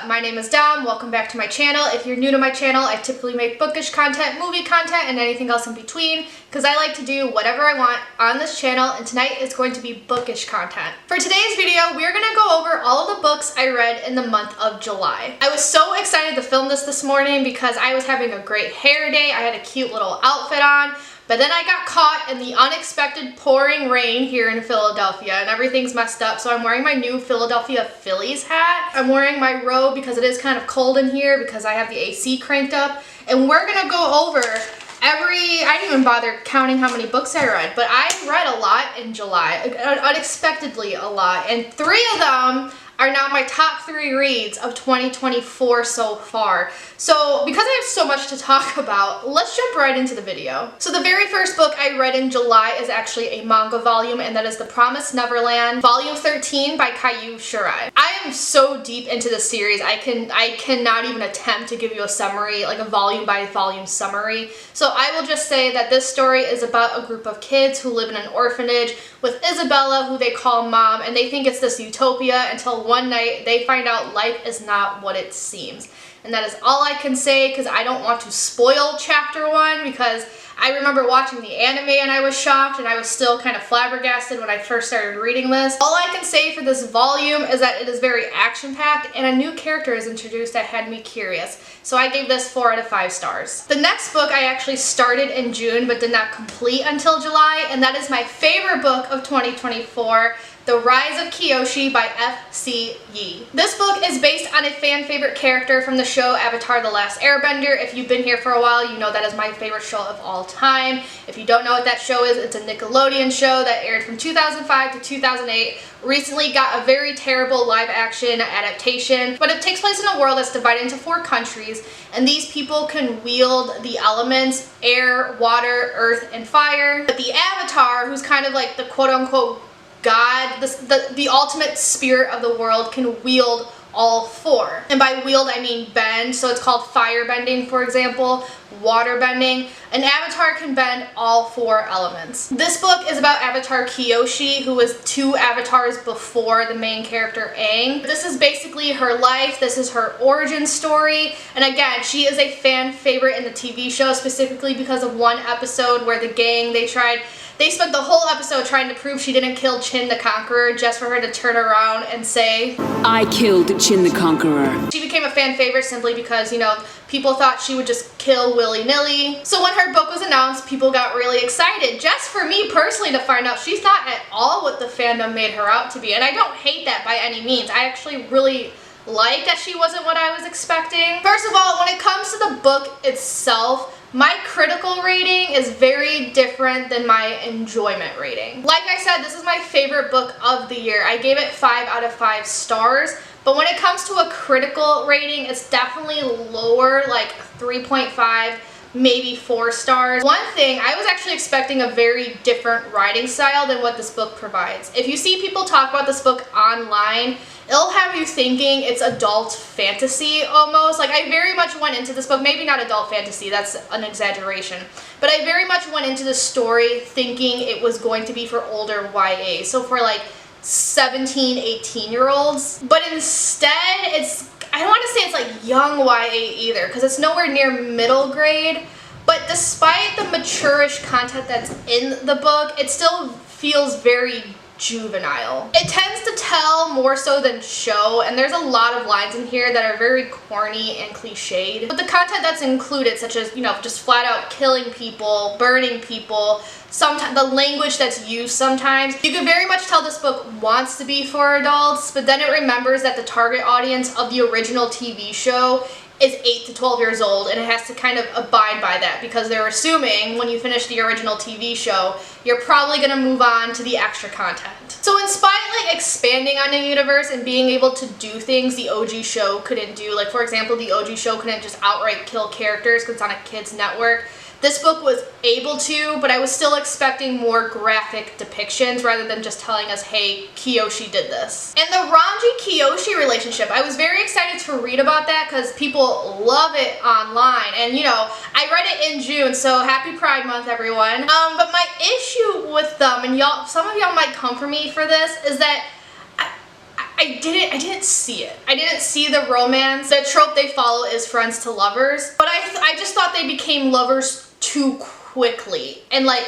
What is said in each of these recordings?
up? My name is Dom. Welcome back to my channel. If you're new to my channel, I typically make bookish content, movie content, and anything else in between because I like to do whatever I want on this channel, and tonight is going to be bookish content. For today's video, we're going to go over all of the books I read in the month of July. I was so excited to film this morning because I was having a great hair day. I had a cute little outfit on. But then I got caught in the unexpected pouring rain here in Philadelphia and everything's messed up, so I'm wearing my new Philadelphia Phillies hat. I'm wearing my robe because it is kind of cold in here because I have the AC cranked up, and we're gonna go over I didn't even bother counting how many books I read, but I read a lot in July, unexpectedly a lot, and 3 of them are now my top 3 reads of 2024 so far. So because I have so much to talk about, let's jump right into the video. So the very first book I read in July is actually a manga volume, and that is The Promised Neverland, Volume 13 by Kaiju Shirai. I am so deep into this series, I cannot even attempt to give you a summary, like a volume by volume summary. So I will just say that this story is about a group of kids who live in an orphanage with Isabella, who they call Mom, and they think it's this utopia until one night they find out life is not what it seems. And that is all I can say because I don't want to spoil chapter 1, because I remember watching the anime and I was shocked, and I was still kind of flabbergasted when I first started reading this. All I can say for this volume is that it is very action-packed and a new character is introduced that had me curious. So I gave this 4 out of 5 stars. The next book I actually started in June but did not complete until July, and that is my favorite book of 2024, The Rise of Kyoshi by F.C. Yee. This book is based on a fan favorite character from the show Avatar: The Last Airbender. If you've been here for a while, you know that is my favorite show of all time. If you don't know what that show is, it's a Nickelodeon show that aired from 2005 to 2008. Recently got a very terrible live action adaptation, but it takes place in a world that's divided into 4 countries, and these people can wield the elements: air, water, earth, and fire. But the Avatar, who's kind of like the quote-unquote God, the ultimate spirit of the world, can wield all 4. And by wield, I mean bend. So it's called fire bending, for example, water bending. An avatar can bend all 4 elements. This book is about Avatar Kyoshi, who was 2 avatars before the main character Aang. This is basically her life. This is her origin story. And again, she is a fan favorite in the TV show, specifically because of one episode where the gang, they spent the whole episode trying to prove she didn't kill Chin the Conqueror, just for her to turn around and say, "I killed Chin the Conqueror." She became a fan favorite simply because, you know, people thought she would just kill willy-nilly. So when her book was announced, people got really excited, just for me personally to find out she's not at all what the fandom made her out to be. And I don't hate that by any means. I actually really like that she wasn't what I was expecting. First of all, when it comes to the book itself, my critical rating is very different than my enjoyment rating. Like I said, this is my favorite book of the year. I gave it 5 out of 5 stars, but when it comes to a critical rating, it's definitely lower, like 3.5, maybe 4 stars. One thing, I was actually expecting a very different writing style than what this book provides. If you see people talk about this book online, it'll have you thinking it's adult fantasy almost. Like, I very much went into this book, maybe not adult fantasy, that's an exaggeration, but I very much went into the story thinking it was going to be for older YA, so for like 17, 18-year-olds. But instead, I don't want to say it's like young YA either, because it's nowhere near middle grade, but despite the mature-ish content that's in the book, it still feels very juvenile. It tends to tell more so than show, and there's a lot of lines in here that are very corny and cliched. But the content that's included, such as, you know, just flat out killing people, burning people, sometimes the language that's used sometimes, you can very much tell this book wants to be for adults, but then it remembers that the target audience of the original TV show is 8 to 12 years old, and it has to kind of abide by that because they're assuming when you finish the original TV show, you're probably going to move on to the extra content. So in spite of like expanding on the universe and being able to do things the OG show couldn't do, like for example, the OG show couldn't just outright kill characters because it's on a kids network, this book was able to, but I was still expecting more graphic depictions rather than just telling us, hey, Kyoshi did this. And the Ranji-Kyoshi relationship, I was very excited to read about that because people love it online. And you know, I read it in June, so happy Pride Month, everyone. But my issue with them, and some of y'all might come for me for this, is that I didn't see it. I didn't see the romance. The trope they follow is friends to lovers, but I just thought they became lovers too quickly. And like,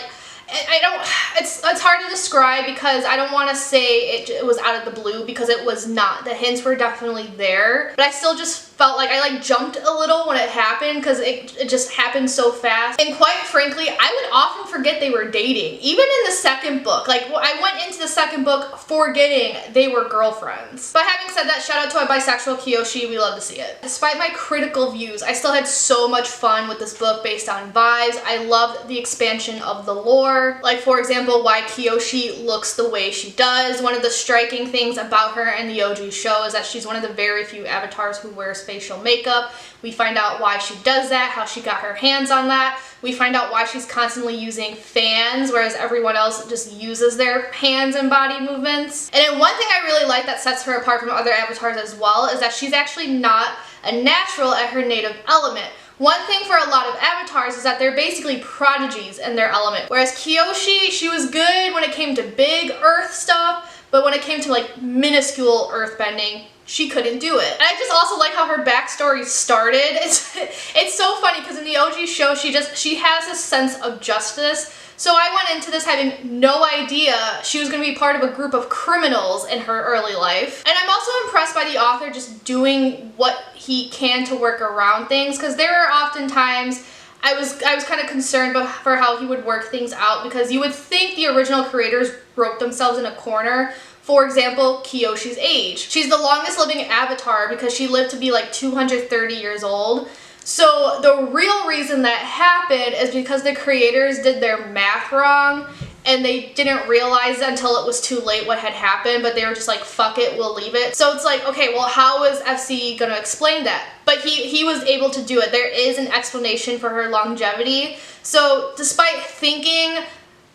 I don't, it's hard to describe because I don't want to say it was out of the blue, because it was not. The hints were definitely there, but I still just felt like I like jumped a little when it happened, because it just happened so fast. And quite frankly, I would often forget they were dating. Even in the second book, like I went into the second book forgetting they were girlfriends. But having said that, shout out to our bisexual Kiyoshi, we love to see it. Despite my critical views, I still had so much fun with this book based on vibes. I loved the expansion of the lore. Like, for example, why Kiyoshi looks the way she does. One of the striking things about her in the OG show is that she's one of the very few avatars who wears facial makeup. We find out why she does that, how she got her hands on that. We find out why she's constantly using fans, whereas everyone else just uses their hands and body movements. And then one thing I really like that sets her apart from other avatars as well is that she's actually not a natural at her native element. One thing for a lot of avatars is that they're basically prodigies in their element. Whereas Kiyoshi, she was good when it came to big earth stuff, but when it came to like minuscule earthbending, she couldn't do it. And I just also like how her backstory started. It's so funny because in the OG show, she has a sense of justice. So I went into this having no idea she was going to be part of a group of criminals in her early life. And I'm also impressed by the author just doing what he can to work around things, because there are often times I was kind of concerned for how he would work things out, because you would think the original creators wrote themselves in a corner. For example, Kiyoshi's age. She's the longest living avatar because she lived to be like 230 years old. So the real reason that happened is because the creators did their math wrong and they didn't realize until it was too late what had happened, but they were just like, fuck it, we'll leave it. So it's like, okay, well, how is FC gonna explain that? But he was able to do it. There is an explanation for her longevity. So despite thinking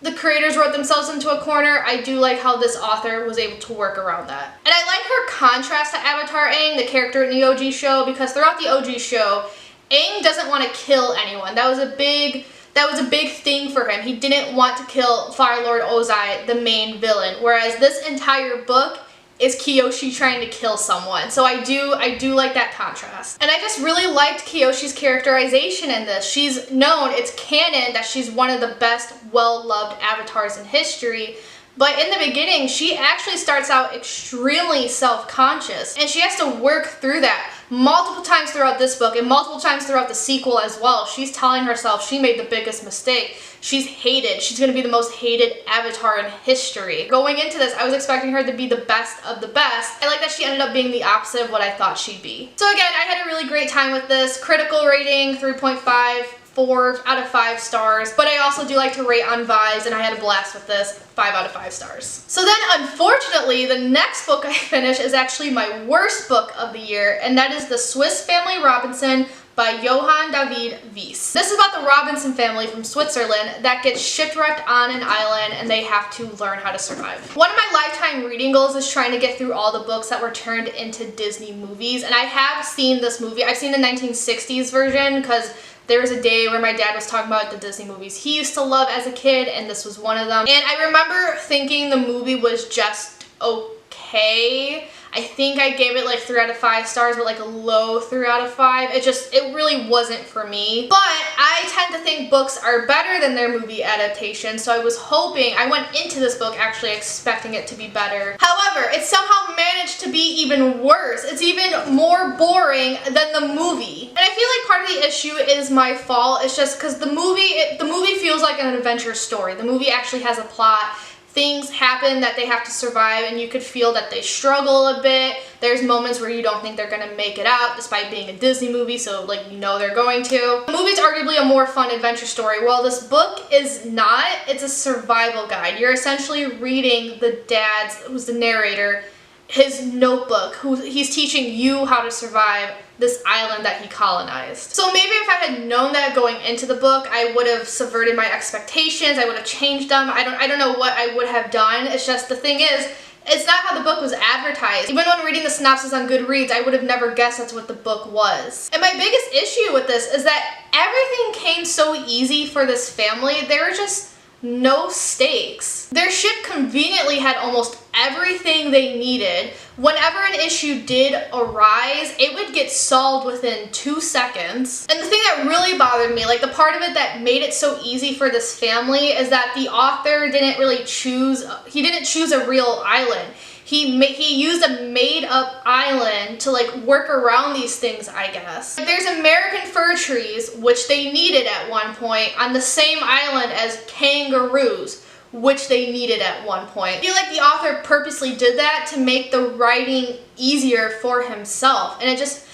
the creators wrote themselves into a corner, I do like how this author was able to work around that. And I like her contrast to Avatar Aang, the character in the OG show, because throughout the OG show, Aang doesn't want to kill anyone. That was a big thing for him. He didn't want to kill Fire Lord Ozai, the main villain, whereas this entire book is Kiyoshi trying to kill someone. So I do like that contrast. And I just really liked Kiyoshi's characterization in this. She's known, it's canon, that she's one of the best, well-loved avatars in history. But in the beginning, she actually starts out extremely self-conscious, and she has to work through that multiple times throughout this book and multiple times throughout the sequel as well. She's telling herself she made the biggest mistake. She's hated. She's going to be the most hated avatar in history. Going into this, I was expecting her to be the best of the best. I like that she ended up being the opposite of what I thought she'd be. So again, I had a really great time with this. Critical rating, 3.5. 4 out of 5 stars, but I also do like to rate on vibes, and I had a blast with this. 5 out of 5 stars. So then, unfortunately, the next book I finished is actually my worst book of the year, and that is The Swiss Family Robinson by Johann David Wyss. This is about the Robinson family from Switzerland that gets shipwrecked on an island and they have to learn how to survive. One of my lifetime reading goals is trying to get through all the books that were turned into Disney movies, and I have seen this movie. I've seen the 1960s version because there was a day where my dad was talking about the Disney movies he used to love as a kid, and this was one of them. And I remember thinking the movie was just okay. I think I gave it like 3 out of 5 stars, but like a low 3 out of 5. It really wasn't for me. But I tend to think books are better than their movie adaptation, so I was hoping, I went into this book actually expecting it to be better. However, it somehow managed to be even worse. It's even more boring than the movie. And I feel like part of the issue is my fault. It's just because the movie feels like an adventure story. The movie actually has a plot. Things happen that they have to survive, and you could feel that they struggle a bit. There's moments where you don't think they're gonna make it out despite being a Disney movie, so like you know they're going to. The movie's arguably a more fun adventure story. Well, this book is not. It's a survival guide. You're essentially reading the dad's, who's the narrator, his notebook, who he's teaching you how to survive this island that he colonized. So maybe if I had known that going into the book, I would have subverted my expectations, I would have changed them. I don't know what I would have done. It's just, the thing is, it's not how the book was advertised. Even when reading the synopsis on Goodreads, I would have never guessed that's what the book was. And my biggest issue with this is that everything came so easy for this family. They were just no stakes. Their ship conveniently had almost everything they needed. Whenever an issue did arise, it would get solved within 2 seconds. And the thing that really bothered me, like the part of it that made it so easy for this family, is that the author didn't really choose a real island. He used a made-up island to like work around these things, I guess. There's American fir trees, which they needed at one point, on the same island as kangaroos, which they needed at one point. I feel like the author purposely did that to make the writing easier for himself, and it just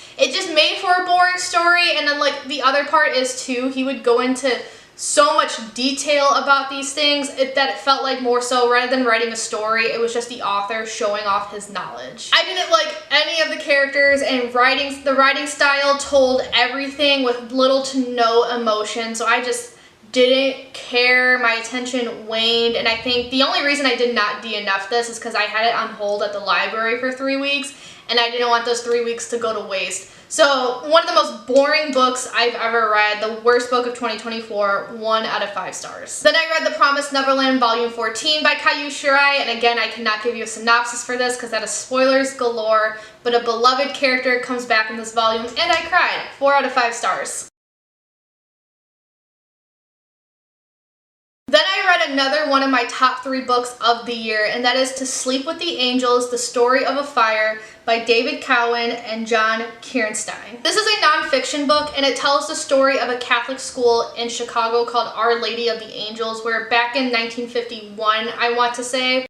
made for a boring story. And then like the other part is too, he would go into so much detail about these things that it felt like more so, rather than writing a story, it was just the author showing off his knowledge. I didn't like any of the characters, and the writing style told everything with little to no emotion, so I just didn't care. My attention waned, and I think the only reason I did not DNF this is because I had it on hold at the library for 3 weeks, and I didn't want those 3 weeks to go to waste. So, one of the most boring books I've ever read, the worst book of 2024, 1 out of 5 stars. Then I read The Promised Neverland Volume 14 by Kaiju Shirai, and again, I cannot give you a synopsis for this because that is spoilers galore, but a beloved character comes back in this volume, and I cried. 4 out of 5 stars. Then I read another one of my top 3 books of the year, and that is To Sleep with the Angels, The Story of a Fire by David Cowan and John Kierenstein. This is a nonfiction book, and it tells the story of a Catholic school in Chicago called Our Lady of the Angels, where back in 1951, I want to say,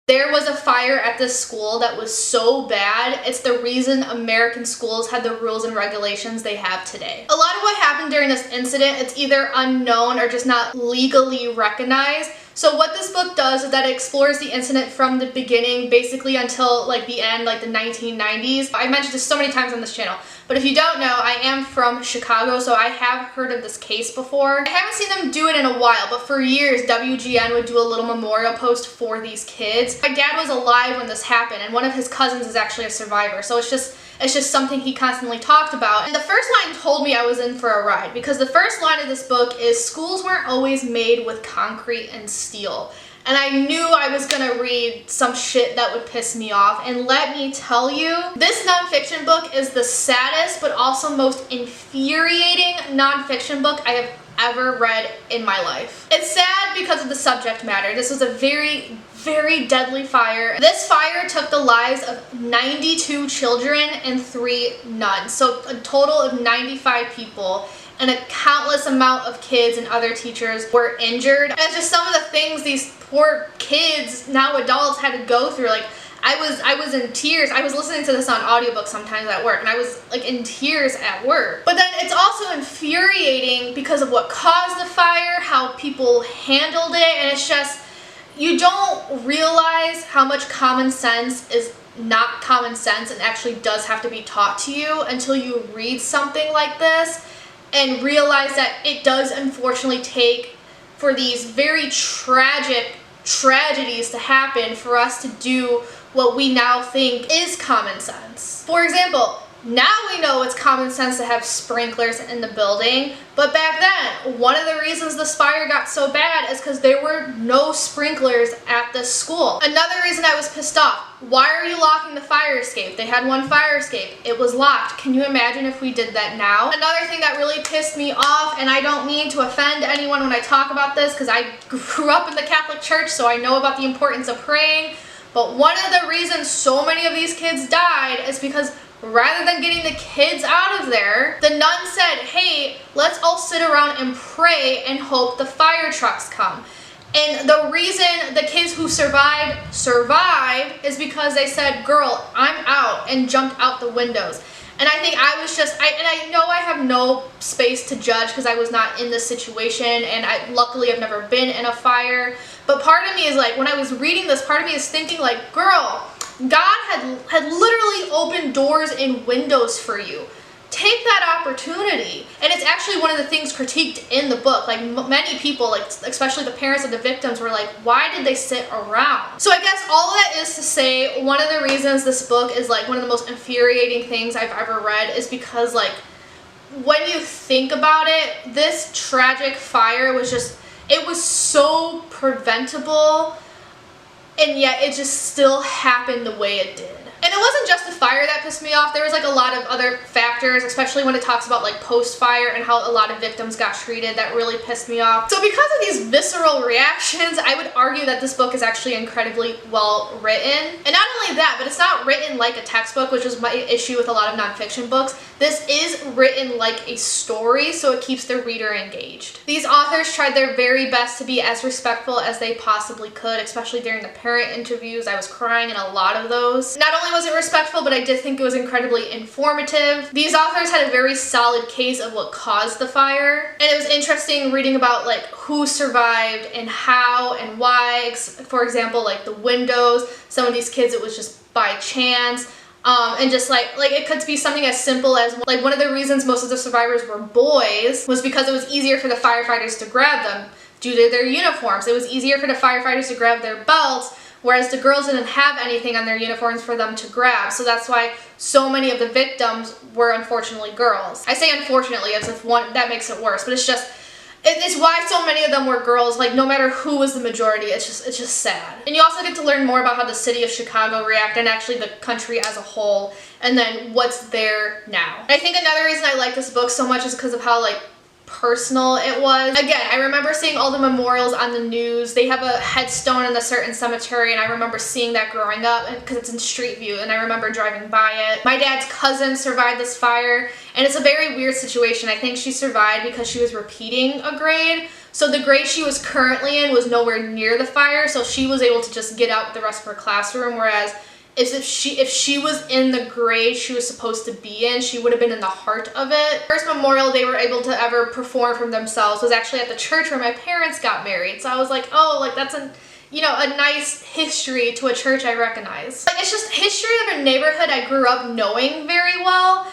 there was a fire at this school that was so bad, it's the reason American schools had the rules and regulations they have today. A lot of what happened during this incident, it's either unknown or just not legally recognized. So what this book does is that it explores the incident from the beginning, basically until like the end, like the 1990s. I mentioned this so many times on this channel, but if you don't know, I am from Chicago, so I have heard of this case before. I haven't seen them do it in a while, but for years, WGN would do a little memorial post for these kids. My dad was alive when this happened, and one of his cousins is actually a survivor, so it's just something he constantly talked about. And the first line told me I was in for a ride, because the first line of this book is, schools weren't always made with concrete and steel. And I knew I was gonna read some shit that would piss me off. And let me tell you, this nonfiction book is the saddest but also most infuriating nonfiction book I have ever read in my life. It's sad because of the subject matter. This was a very, very deadly fire. This fire took the lives of 92 children and 3 nuns, so a total of 95 people, and a countless amount of kids and other teachers were injured. And just some of the things these poor kids, now adults, had to go through. Like, I was in tears. I was listening to this on audiobook sometimes at work, and I was like in tears at work. But then it's also infuriating because of what caused the fire, how people handled it, and it's just, you don't realize how much common sense is not common sense and actually does have to be taught to you until you read something like this and realize that it does unfortunately take for these very tragic tragedies to happen for us to do what we now think is common sense. For example, now we know it's common sense to have sprinklers in the building, but back then, one of the reasons this fire got so bad is because there were no sprinklers at this school. Another reason I was pissed off, why are you locking the fire escape? They had one fire escape. It was locked. Can you imagine if we did that now? Another thing that really pissed me off, and I don't mean to offend anyone when I talk about this because I grew up in the Catholic Church, so I know about the importance of praying, but one of the reasons so many of these kids died is because rather than getting the kids out of there, the nun said, hey, let's all sit around and pray and hope the fire trucks come. And the reason the kids who survived is because they said, girl, I'm out, and jumped out the windows. And I think I was just, and I know I have no space to judge because I was not in this situation, and I luckily have never been in a fire. But part of me is like, when I was reading this, part of me is thinking like, girl, God had literally opened doors and windows for you. Take that opportunity. And it's actually one of the things critiqued in the book. Like many people, like especially the parents of the victims, were like, why did they sit around? So I guess all of that is to say, one of the reasons this book is like one of the most infuriating things I've ever read is because like when you think about it, this tragic fire was just, it was so preventable, and yet it just still happened the way it did. And it wasn't just the fire that pissed me off. There was like a lot of other factors, especially when it talks about like post-fire and how a lot of victims got treated, that really pissed me off. So because of these visceral reactions, I would argue that this book is actually incredibly well written. And not only that, but it's not written like a textbook, which was my issue with a lot of nonfiction books. This is written like a story, so it keeps the reader engaged. These authors tried their very best to be as respectful as they possibly could, especially during the parent interviews. I was crying in a lot of those. Not only was it respectful, but I did think it was incredibly informative. These authors had a very solid case of what caused the fire, and it was interesting reading about like who survived and how and why. For example, like the windows, some of these kids it was just by chance. And just like it could be something as simple as like one of the reasons most of the survivors were boys was because it was easier for the firefighters to grab them due to their uniforms. It was easier for the firefighters to grab their belts, whereas the girls didn't have anything on their uniforms for them to grab. So that's why so many of the victims were unfortunately girls. I say unfortunately as if one that makes it worse, but it's just it's why so many of them were girls. Like no matter who was the majority, it's just sad. And you also get to learn more about how the city of Chicago reacted, and actually the country as a whole, and then what's there now. And I think another reason I like this book so much is because of how like personal it was. Again, I remember seeing all the memorials on the news. They have a headstone in a certain cemetery, and I remember seeing that growing up because it's in Street View, and I remember driving by it. My dad's cousin survived this fire, and it's a very weird situation. I think she survived because she was repeating a grade. So the grade she was currently in was nowhere near the fire, so she was able to just get out with the rest of her classroom, whereas if she was in the grade she was supposed to be in, she would have been in the heart of it. First memorial they were able to ever perform for themselves was actually at the church where my parents got married. So I was like, oh, like that's a nice history to a church I recognize. Like it's just history of a neighborhood I grew up knowing very well.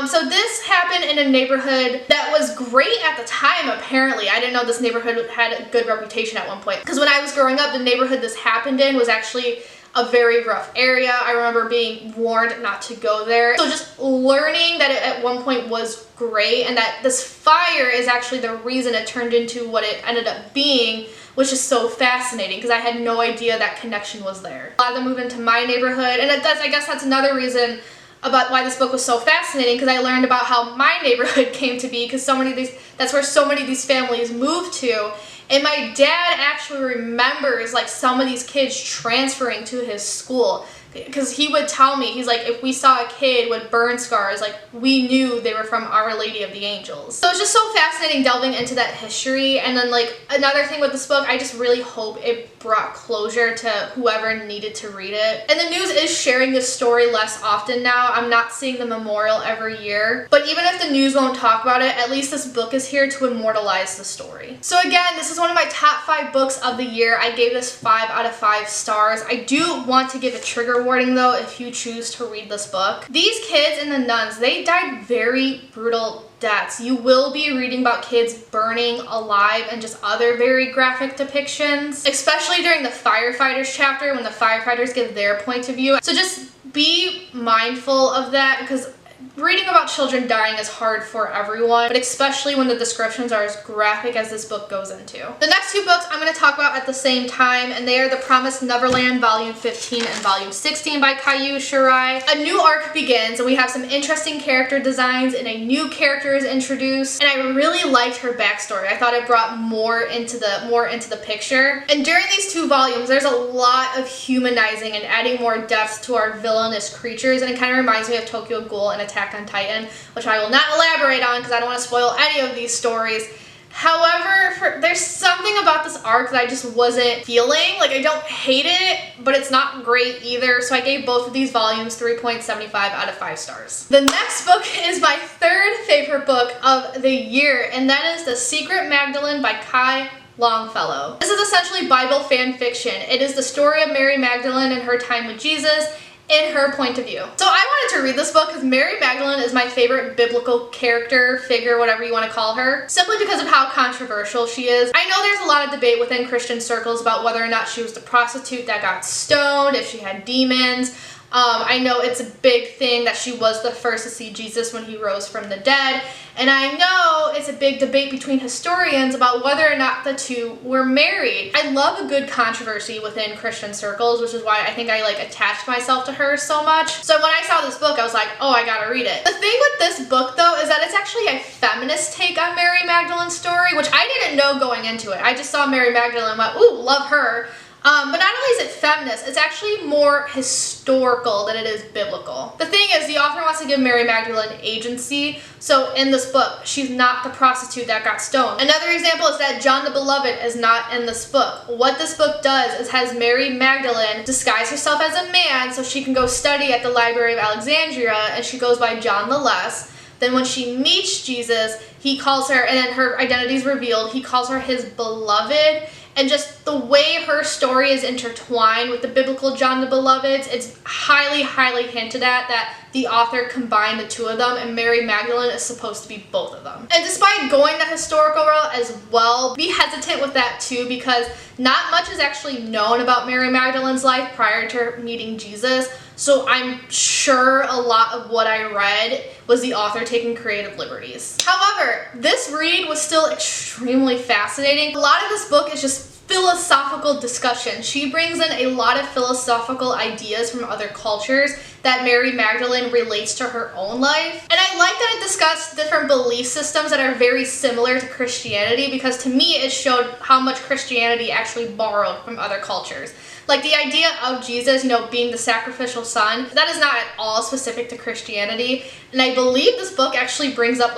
So this happened in a neighborhood that was great at the time, apparently. I didn't know this neighborhood had a good reputation at one point. Because when I was growing up, the neighborhood this happened in was actually a very rough area. I remember being warned not to go there. So just learning that it at one point was great, and that this fire is actually the reason it turned into what it ended up being, which is so fascinating because I had no idea that connection was there. A lot of them moved into my neighborhood, and I guess that's another reason about why this book was so fascinating, because I learned about how my neighborhood came to be, because that's where so many of these families moved to. And my dad actually remembers like some of these kids transferring to his school, because he would tell me, he's like, if we saw a kid with burn scars, like we knew they were from Our Lady of the Angels. So it's just so fascinating delving into that history. And then like another thing with this book, I just really hope it brought closure to whoever needed to read it. And the news is sharing this story less often now. I'm not seeing the memorial every year, but even if the news won't talk about it, at least this book is here to immortalize the story. So again, this is one of my top 5 books of the year. I gave this 5 out of 5 stars. I do want to give a trigger warning though if you choose to read this book. These kids and the nuns, they died very brutal deaths. You will be reading about kids burning alive and just other very graphic depictions, especially during the firefighters chapter when the firefighters give their point of view. So just be mindful of that, because reading about children dying is hard for everyone, but especially when the descriptions are as graphic as this book goes into. The next 2 books I'm going to talk about at the same time, and they are The Promised Neverland Volume 15 and Volume 16 by Kaiju Shirai. A new arc begins, and we have some interesting character designs, and a new character is introduced, and I really liked her backstory. I thought it brought more into the picture. And during these 2 volumes, there's a lot of humanizing and adding more depth to our villainous creatures, and it kind of reminds me of Tokyo Ghoul and Attack on Titan, which I will not elaborate on because I don't want to spoil any of these stories. However, there's something about this arc that I just wasn't feeling. Like, I don't hate it, but it's not great either, so I gave both of these volumes 3.75 out of 5 stars. The next book is my 3rd favorite book of the year, and that is The Secret Magdalene by Kai Longfellow. This is essentially Bible fan fiction. It is the story of Mary Magdalene and her time with Jesus, in her point of view. So I wanted to read this book because Mary Magdalene is my favorite biblical character, figure, whatever you want to call her, simply because of how controversial she is. I know there's a lot of debate within Christian circles about whether or not she was the prostitute that got stoned, if she had demons. I know it's a big thing that she was the first to see Jesus when he rose from the dead. And I know it's a big debate between historians about whether or not the two were married. I love a good controversy within Christian circles, which is why I think I attached myself to her so much. So when I saw this book, I was like, oh, I gotta read it. The thing with this book though is that it's actually a feminist take on Mary Magdalene's story, which I didn't know going into it. I just saw Mary Magdalene and went, ooh, love her. But not only is it feminist, it's actually more historical than it is biblical. The thing is, the author wants to give Mary Magdalene agency, so in this book, she's not the prostitute that got stoned. Another example is that John the Beloved is not in this book. What this book does is has Mary Magdalene disguise herself as a man so she can go study at the Library of Alexandria, and she goes by John the Less. Then when she meets Jesus, he calls her, and then her identity is revealed, he calls her his beloved. And just the way her story is intertwined with the biblical John the Beloved, it's highly, highly hinted at that the author combined the two of them, and Mary Magdalene is supposed to be both of them. And despite going the historical route as well, be hesitant with that too, because not much is actually known about Mary Magdalene's life prior to her meeting Jesus. So I'm sure a lot of what I read was the author taking creative liberties. However, this read was still extremely fascinating. A lot of this book is just philosophical discussion. She brings in a lot of philosophical ideas from other cultures that Mary Magdalene relates to her own life. And I like that it discussed different belief systems that are very similar to Christianity, because to me it showed how much Christianity actually borrowed from other cultures. Like the idea of Jesus, being the sacrificial son, that is not at all specific to Christianity. And I believe this book actually brings up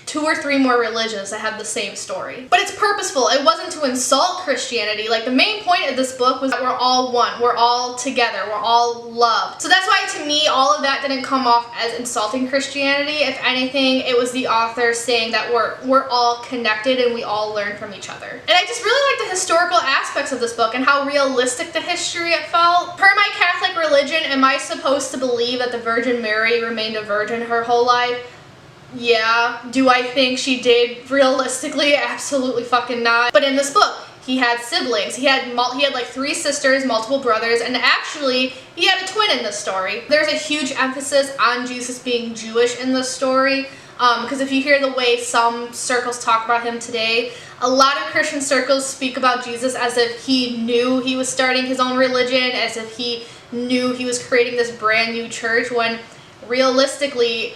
2 or 3 more religions that have the same story. But it's purposeful. It wasn't to insult Christianity. The main point of this book was that we're all one. We're all together. We're all loved. So that's why, to me, all of that didn't come off as insulting Christianity. If anything, it was the author saying that we're all connected and we all learn from each other. And I just really like the historical aspects of this book and how realistic the history it felt. Per my Catholic religion, am I supposed to believe that the Virgin Mary remained a virgin her whole life? Yeah. Do I think she did realistically? Absolutely fucking not. But in this book, he had siblings. He had 3 sisters, multiple brothers, and actually he had a twin in this story. There's a huge emphasis on Jesus being Jewish in this story, because if you hear the way some circles talk about him today, a lot of Christian circles speak about Jesus as if he knew he was starting his own religion, as if he knew he was creating this brand new church, when realistically,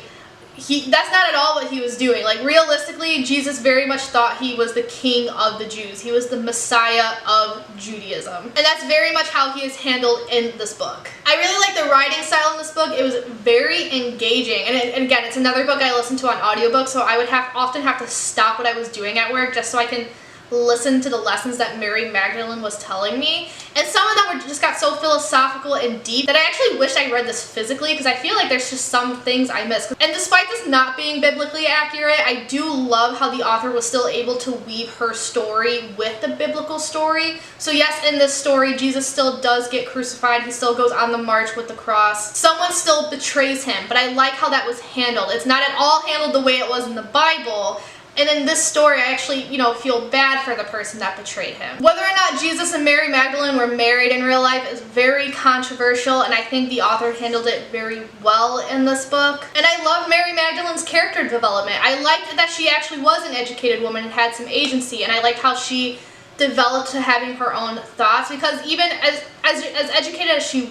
that's not at all what he was doing. Realistically, Jesus very much thought he was the king of the Jews. He was the Messiah of Judaism. And that's very much how he is handled in this book. I really like the writing style in this book. It was very engaging. And again, it's another book I listened to on audiobook, so I would often have to stop what I was doing at work just so I can listen to the lessons that Mary Magdalene was telling me. And some of them just got so philosophical and deep that I actually wish I read this physically, because I feel like there's just some things I missed. And despite this not being biblically accurate, I do love how the author was still able to weave her story with the biblical story. So yes, in this story, Jesus still does get crucified. He still goes on the march with the cross. Someone still betrays him, but I like how that was handled. It's not at all handled the way it was in the Bible. And in this story, I actually, feel bad for the person that betrayed him. Whether or not Jesus and Mary Magdalene were married in real life is very controversial, and I think the author handled it very well in this book. And I love Mary Magdalene's character development. I liked that she actually was an educated woman and had some agency, and I liked how she developed to having her own thoughts, because even as educated as she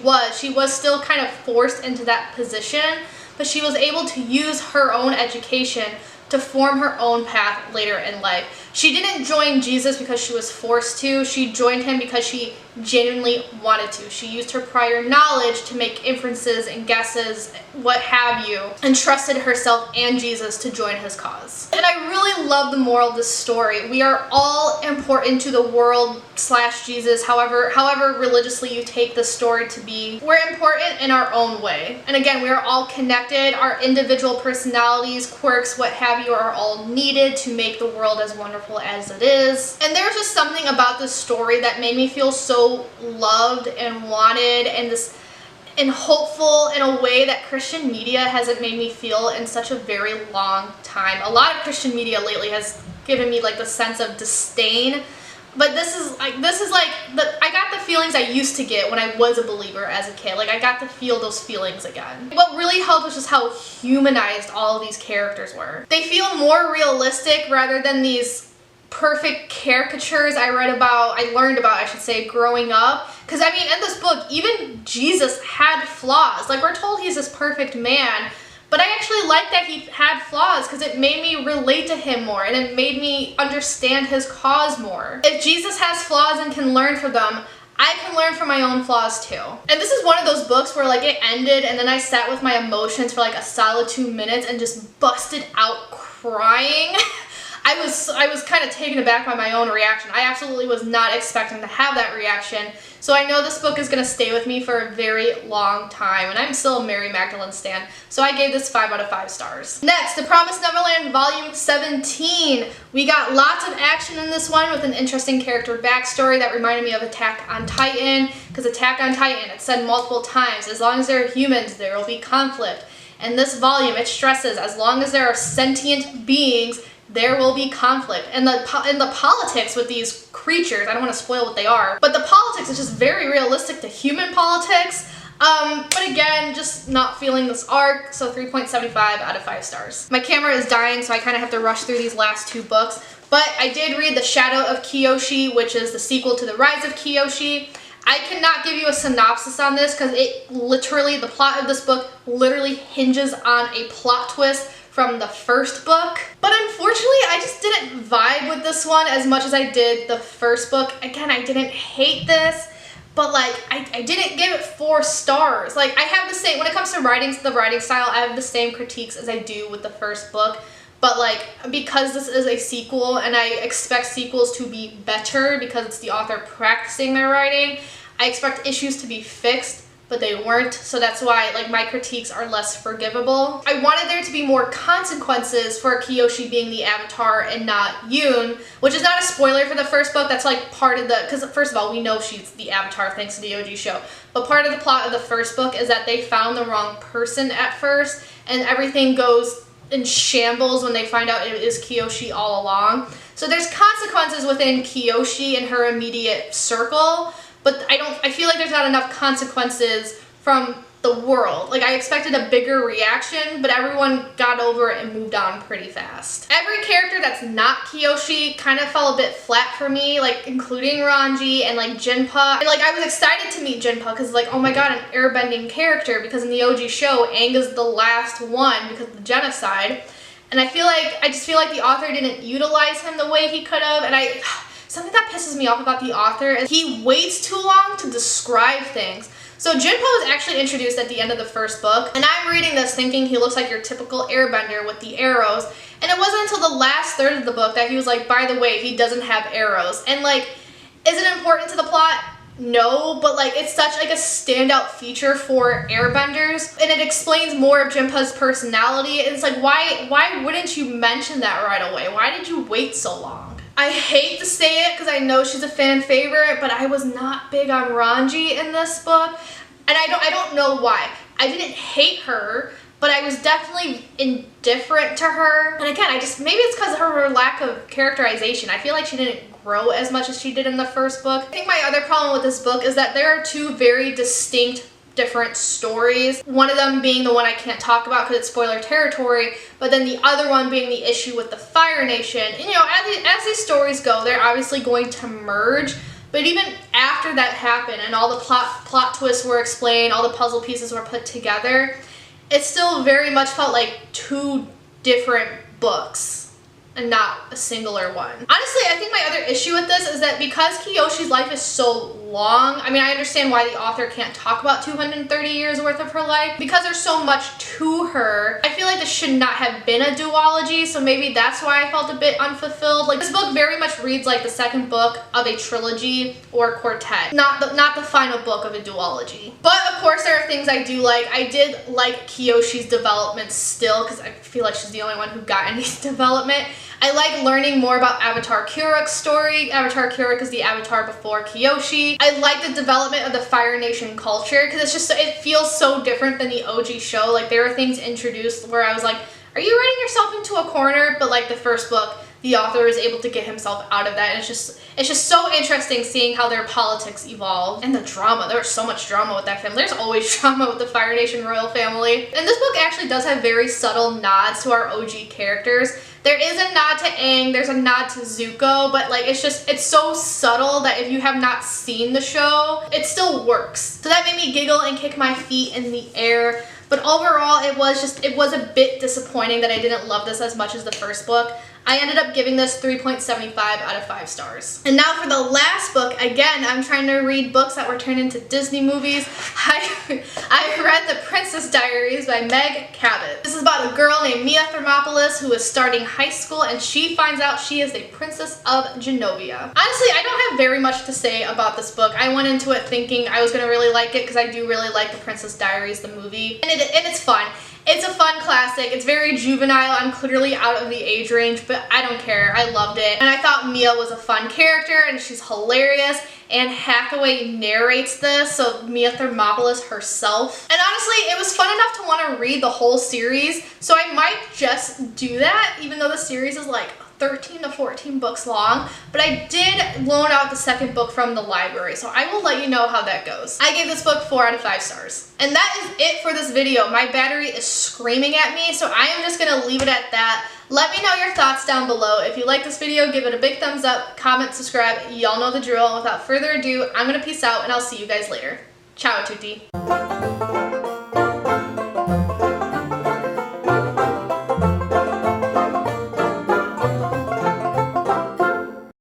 was still kind of forced into that position, but she was able to use her own education to form her own path later in life. She didn't join Jesus because she was forced to. She joined him because she genuinely wanted to. She used her prior knowledge to make inferences and guesses, what have you, and trusted herself and Jesus to join his cause. And I really love the moral of this story. We are all important to the world / Jesus, however religiously you take this story to be. We're important in our own way. And again, we are all connected. Our individual personalities, quirks, what have you, are all needed to make the world as wonderful as it is. And there's just something about this story that made me feel so loved and wanted and hopeful in a way that Christian media hasn't made me feel in such a very long time. A lot of Christian media lately has given me the sense of disdain, But this is like I got the feelings I used to get when I was a believer as a kid. Like I got to feel those feelings again. What really helped was just how humanized all of these characters were. They feel more realistic rather than these perfect caricatures I learned about, I should say, growing up. Because I mean, in this book, even Jesus had flaws. Like we're told he's this perfect man, but I actually liked that he had flaws because it made me relate to him more and it made me understand his cause more. If Jesus has flaws and can learn from them, I can learn from my own flaws too. And this is one of those books where like it ended and then I sat with my emotions for like a solid 2 minutes and just busted out crying. I was kind of taken aback by my own reaction. I absolutely was not expecting to have that reaction. So I know this book is going to stay with me for a very long time, and I'm still a Mary Magdalene stan. So I gave this 5 out of 5 stars. Next, The Promised Neverland Volume 17. We got lots of action in this one with an interesting character backstory that reminded me of Attack on Titan, because Attack on Titan, it said multiple times, as long as there are humans, there will be conflict. And this volume, it stresses, as long as there are sentient beings, there will be conflict. And the politics with these creatures, I don't want to spoil what they are, but the politics is just very realistic to human politics. But again, just not feeling this arc, so 3.75 out of 5 stars. My camera is dying, so I kind of have to rush through these last 2 books. But I did read The Shadow of Kyoshi, which is the sequel to The Rise of Kyoshi. I cannot give you a synopsis on this because the plot of this book literally hinges on a plot twist from the first book. But unfortunately, I just didn't vibe with this one as much as I did the first book. Again, I didn't hate this, but like, I didn't give it 4 stars. Like, I have the same, when it comes to the writing style, I have the same critiques as I do with the first book. But like, because this is a sequel and I expect sequels to be better because it's the author practicing their writing, I expect issues to be fixed, but they weren't, so that's why like my critiques are less forgivable. I wanted there to be more consequences for Kyoshi being the Avatar and not Yoon, which is not a spoiler for the first book. That's like part of the, because first of all, we know she's the Avatar thanks to the OG show, but part of the plot of the first book is that they found the wrong person at first, and everything goes in shambles when they find out it is Kyoshi all along. So there's consequences within Kyoshi and her immediate circle, but I feel like there's not enough consequences from the world. Like, I expected a bigger reaction, but everyone got over it and moved on pretty fast. Every character that's not Kyoshi kind of fell a bit flat for me, like including Ranji and like Jinpa. And like, I was excited to meet Jinpa because like, oh my god, an airbending character, because in the OG show, Aang is the last one because of the genocide. And I just feel like the author didn't utilize him the way he could have, and something that pisses me off about the author is he waits too long to describe things. So Jinpa was actually introduced at the end of the first book, and I'm reading this thinking he looks like your typical airbender with the arrows, and it wasn't until the last third of the book that he was like, by the way, he doesn't have arrows. And like, is it important to the plot? No, but like, it's such like a standout feature for airbenders, and it explains more of Jinpa's personality. And it's like, why wouldn't you mention that right away? Why did you wait so long? I hate to say it because I know she's a fan favorite, but I was not big on Ranji in this book, and I don't know why. I didn't hate her, but I was definitely indifferent to her. And again, maybe it's because of her lack of characterization. I feel like she didn't grow as much as she did in the first book. I think my other problem with this book is that there are 2 very distinct different stories. One of them being the one I can't talk about because it's spoiler territory, but then the other one being the issue with the Fire Nation. And you know, as these stories go, they're obviously going to merge, but even after that happened and all the plot twists were explained, all the puzzle pieces were put together, it still very much felt like 2 different books and not a singular one. Honestly, I think my other issue with this is that because Kyoshi's life is so long, I mean, I understand why the author can't talk about 230 years worth of her life. Because there's so much to her, I feel like this should not have been a duology, so maybe that's why I felt a bit unfulfilled. Like, this book very much reads like the second book of a trilogy or quartet, not the final book of a duology. But of course, there are things I do like. I did like Kyoshi's development still, because I feel like she's the only one who got any development. I like learning more about Avatar Kuruk's story. Avatar Kuruk is the Avatar before Kyoshi. I like the development of the Fire Nation culture because it feels so different than the OG show. Like, there are things introduced where I was like, are you writing yourself into a corner? But like the first book, the author is able to get himself out of that. And it's just so interesting seeing how their politics evolve. And the drama. There's so much drama with that family. There's always drama with the Fire Nation royal family. And this book actually does have very subtle nods to our OG characters. There is a nod to Aang, there's a nod to Zuko, but like it's so subtle that if you have not seen the show, it still works. So that made me giggle and kick my feet in the air. But overall, it was a bit disappointing that I didn't love this as much as the first book. I ended up giving this 3.75 out of 5 stars. And now for the last book. Again, I'm trying to read books that were turned into Disney movies. I read The Princess Diaries by Meg Cabot. This is about a girl named Mia Thermopolis who is starting high school, and she finds out she is the Princess of Genovia. Honestly, I don't have very much to say about this book. I went into it thinking I was going to really like it because I do really like The Princess Diaries, the movie. And it's fun. It's a fun classic. It's very juvenile. I'm clearly out of the age range, but I don't care. I loved it. And I thought Mia was a fun character, and she's hilarious. Anne Hathaway narrates this, so Mia Thermopolis herself. And honestly, it was fun enough to want to read the whole series, so I might just do that, even though the series is like 13 to 14 books long, but I did loan out the second book from the library, so I will let you know how that goes. I gave this book 4 out of 5 stars. And that is it for this video. My battery is screaming at me, so I am just gonna leave it at that. Let me know your thoughts down below. If you like this video, give it a big thumbs up, comment, subscribe. Y'all know the drill. And without further ado, I'm gonna peace out and I'll see you guys later. Ciao, tutti.